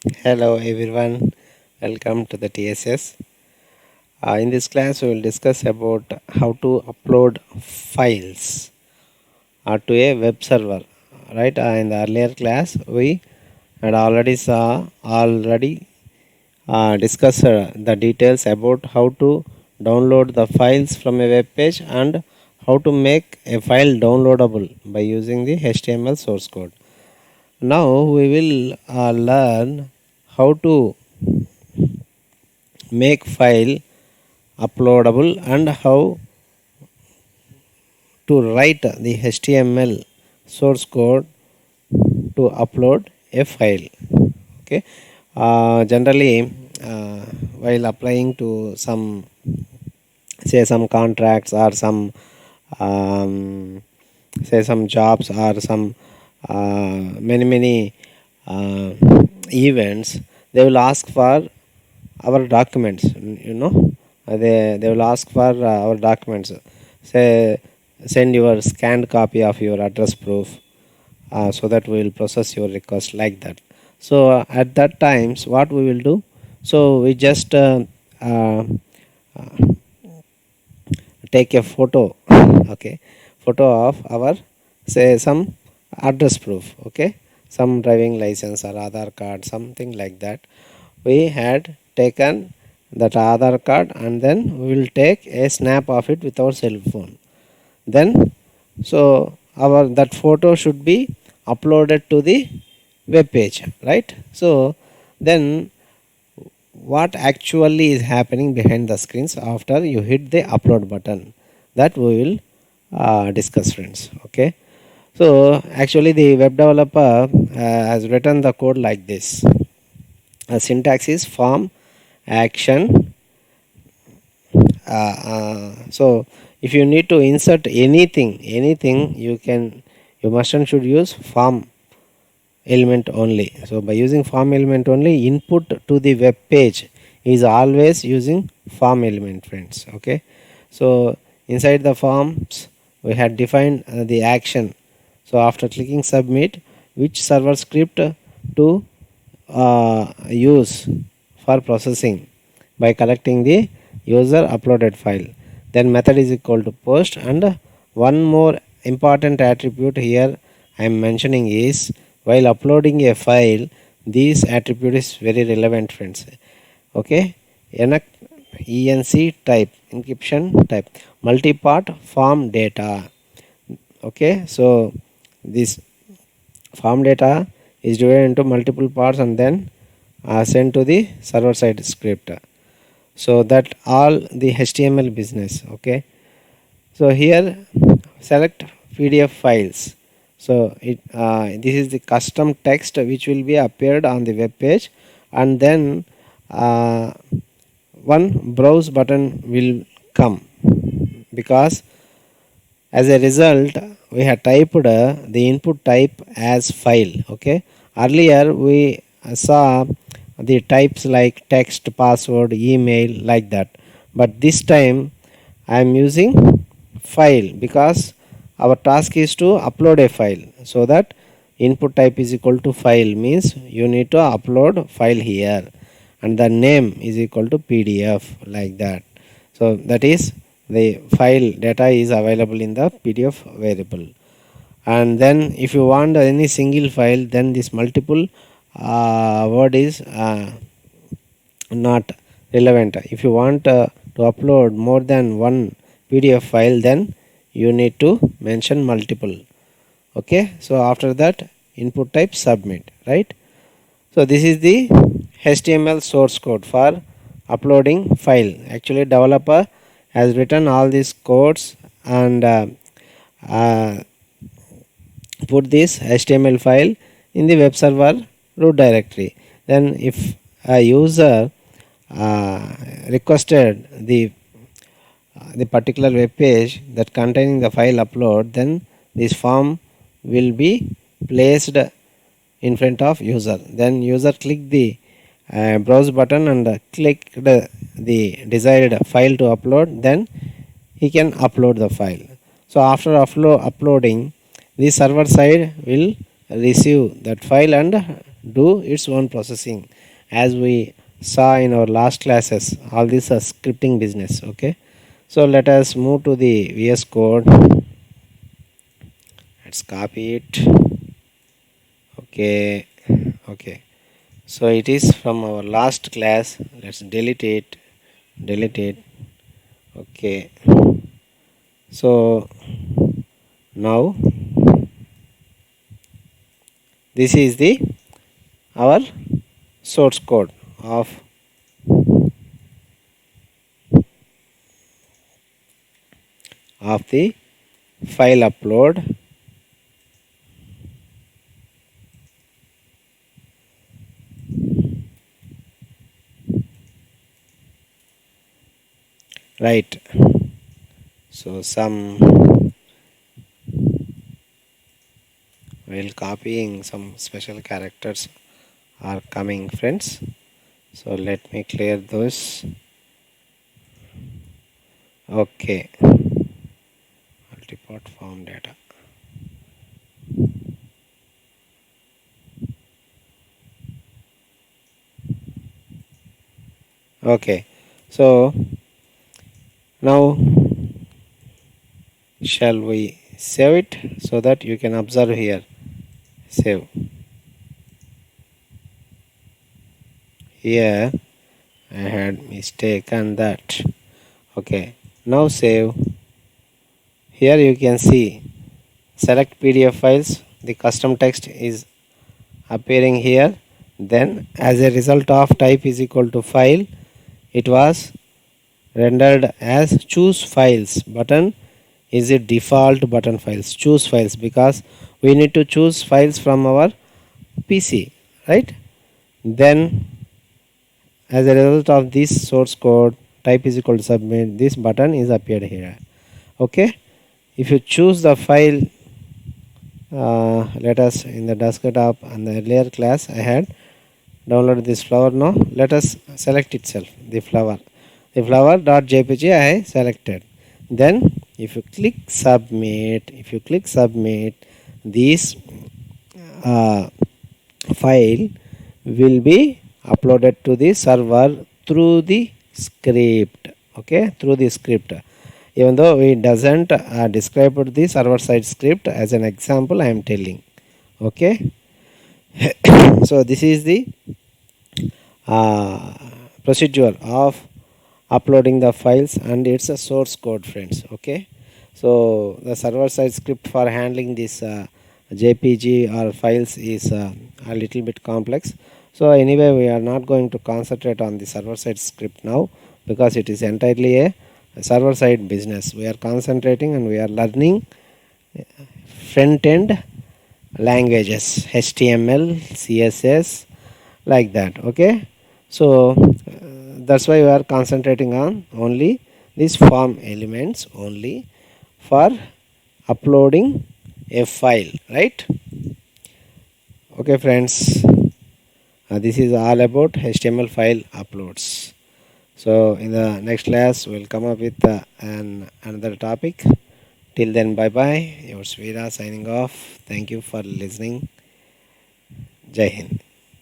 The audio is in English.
Hello everyone, welcome to the TSS. In this class, we will discuss about how to upload files to a web server. Right? In the earlier class, we had already discussed the details about how to download the files from a web page and how to make a file downloadable by using the HTML source code. Now we will learn how to make file uploadable and how to write the HTML source code to upload a file. Okay. Generally, while applying to some contracts or um, some jobs or some many uh, events, they will ask for our documents. They will ask for our documents. Say, send your scanned copy of your address proof, so that we will process your request like that. So at that times, what we will do? So we just uh, take a photo. Okay, photo of our, say, some address proof. Okay, some driving license or Aadhaar card, something like that. We had taken that Aadhaar card, and then we will take a snap of it with our cell phone. Then, so our that photo should be uploaded to the web page, right? So then, what actually is happening behind the screens after you hit the upload button, that we will discuss, friends. Okay, so actually the web developer has written the code like this. Syntax is form action. So if you need to insert anything, you must and should use form element only. So by using form element only, input to the web page is always using form element, friends. Okay, so inside the forms we had defined the action. So after clicking submit, which server script to use for processing by collecting the user uploaded file. Then method is equal to post, and one more important attribute here I am mentioning is, while uploading a file, this attribute is very relevant, friends. Okay, enc type, encryption type, multi-part form data. Okay, so this form data is divided into multiple parts and then sent to the server side script. So that all the HTML business. Okay, so here select PDF files. So this is the custom text which will be appeared on the web page, and then uh, one browse button will come, because as a result we have typed the input type as file. Okay, earlier we saw the types like text, password, email, like that, but this time I am using file, because our task is to upload a file. So that input type is equal to file means you need to upload file here, and the name is equal to PDF, like that. So that is, the file data is available in the PDF variable. And then if you want any single file, then this multiple word is not relevant. If you want to upload more than one PDF file, then you need to mention multiple. Okay, so after that input type submit, right? So this is the HTML source code for uploading file. Actually developer has written all these codes and uh, put this HTML file in the web server root directory. Then if a user requested the particular web page that containing the file upload, then this form will be placed in front of user. Then user click the browse button and click the desired file to upload, then he can upload the file. So after uploading, the server side will receive that file and do its own processing, as we saw in our last classes. All this is scripting business. Okay, so let us move to the VS Code. Let's copy it. Okay, okay, so it is from our last class. Let's delete it. Okay, so now this is the our source code of the file upload. Right, so some while copying, some special characters are coming, friends. So let me clear those. Okay, multipart form data. Okay, so now shall we save it so that you can observe here. Save. Here I had mistaken that. Okay, now save. Here you can see select PDF files. The custom text is appearing here. Then as a result of type is equal to file, it was rendered as choose files button is a default button files. Choose files, because we need to choose files from our PC, right? Then as a result of this source code, type is equal to submit, this button is appeared here. Okay, if you choose the file, let us in the desktop and the earlier class I had download this flower. Now let us select itself, the flower.jpg I selected. Then if you click submit, this file will be uploaded to the server through the script. Okay, through the script, even though it doesn't describe the server side script. As an example I am telling. Okay, so this is the uh, procedure of uploading the files, and it's a source code, friends. Okay, so the server side script for handling this jpg or files is a little bit complex. So anyway, we are not going to concentrate on the server side script now, because it is entirely a server side business. We are concentrating and we are learning front end languages, html, css, like that. Okay, so that's why we are concentrating on only these form elements only for uploading a file, right? Okay, friends, this is all about html file uploads. So in the next class we'll come up with another topic. Till then, bye bye. Your Svira signing off. Thank you for listening. Jai Hind.